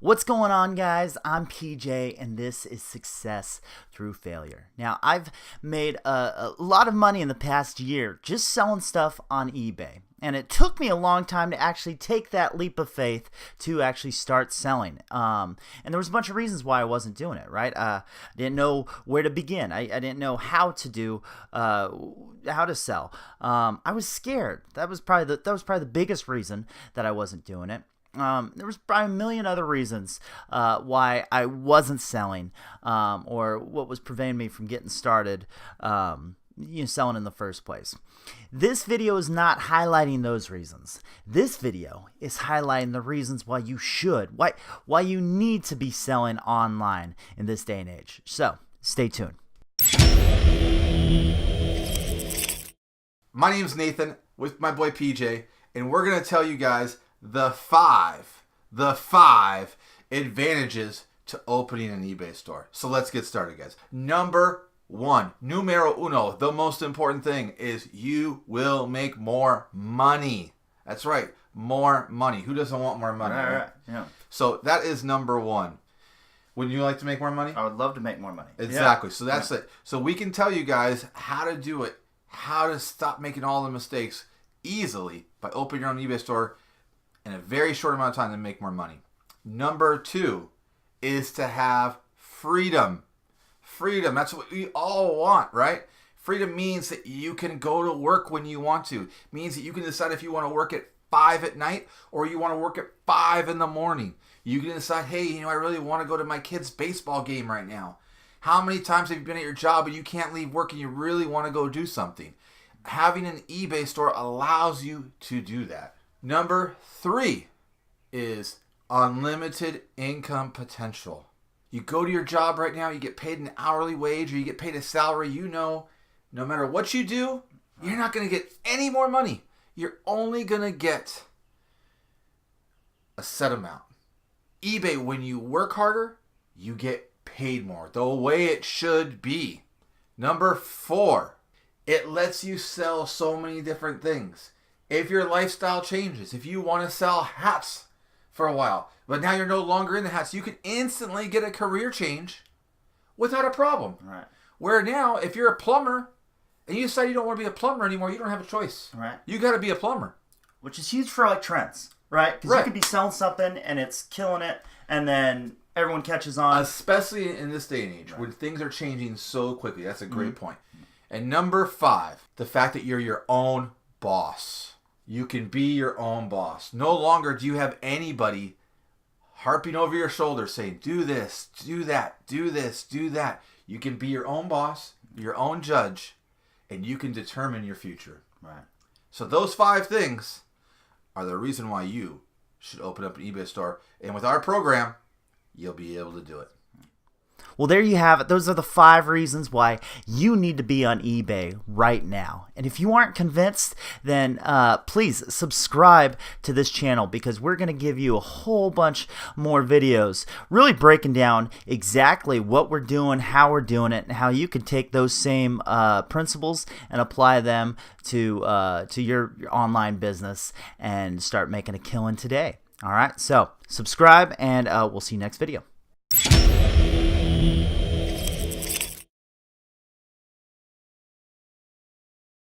What's going on, guys? I'm PJ, and this is Success Through Failure. Now, I've made a lot of money in the past year just selling stuff on eBay, and it took me a long time to actually take that leap of faith to actually start selling. And there was a bunch of reasons why I wasn't doing it, right? I didn't know where to begin. I didn't know how to sell. I was scared. That was probably the biggest reason that I wasn't doing it. There was probably a million other reasons why I wasn't selling, or what was preventing me from getting started, selling in the first place. This video is not highlighting those reasons. This video is highlighting the reasons why you should, why you need to be selling online in this day and age. So stay tuned. My name's Nathan with my boy PJ, and we're going to tell you guys the five advantages to opening an eBay store. So let's get started, guys. Number one, numero uno, the most important thing is you will make more money. That's right, more money. Who doesn't want more money? Right? Yeah. So that is number one. Wouldn't you like to make more money? I would love to make more money. Exactly. Yeah. So that's it. So we can tell you guys how to do it, how to stop making all the mistakes easily by opening your own eBay store in a very short amount of time to make more money. Number two is to have freedom. Freedom, that's what we all want, right? Freedom means that you can go to work when you want to. It means that you can decide if you want to work at 5 at night or you want to work at 5 in the morning. You can decide, hey, I really want to go to my kid's baseball game right now. How many times have you been at your job and you can't leave work and you really want to go do something? Having an eBay store allows you to do that. Number three is unlimited income potential. You go to your job right now, you get paid an hourly wage or you get paid a salary, no matter what you do, you're not going to get any more money. You're only going to get a set amount. eBay, when you work harder, you get paid more, the way it should be. Number four, it lets you sell so many different things. If your lifestyle changes, if you want to sell hats for a while, but now you're no longer in the hats, you can instantly get a career change without a problem. Right. Where now, if you're a plumber and you decide you don't want to be a plumber anymore, you don't have a choice. Right. You got to be a plumber. Which is huge for like trends, right? Because you could be selling something and it's killing it, and then everyone catches on. Especially in this day and age, when things are changing so quickly. That's a great point. And number five, the fact that you're your own boss. You can be your own boss. No longer do you have anybody harping over your shoulder saying, do this, do that, do this, do that. You can be your own boss, your own judge, and you can determine your future. Right. So those five things are the reason why you should open up an eBay store. And with our program, you'll be able to do it. Well, there you have it. Those are the 5 reasons why you need to be on eBay right now. And if you aren't convinced, then please subscribe to this channel, because we're going to give you a whole bunch more videos really breaking down exactly what we're doing, how we're doing it, and how you can take those same principles and apply them to your online business and start making a killing today. All right, so subscribe, and we'll see you next video.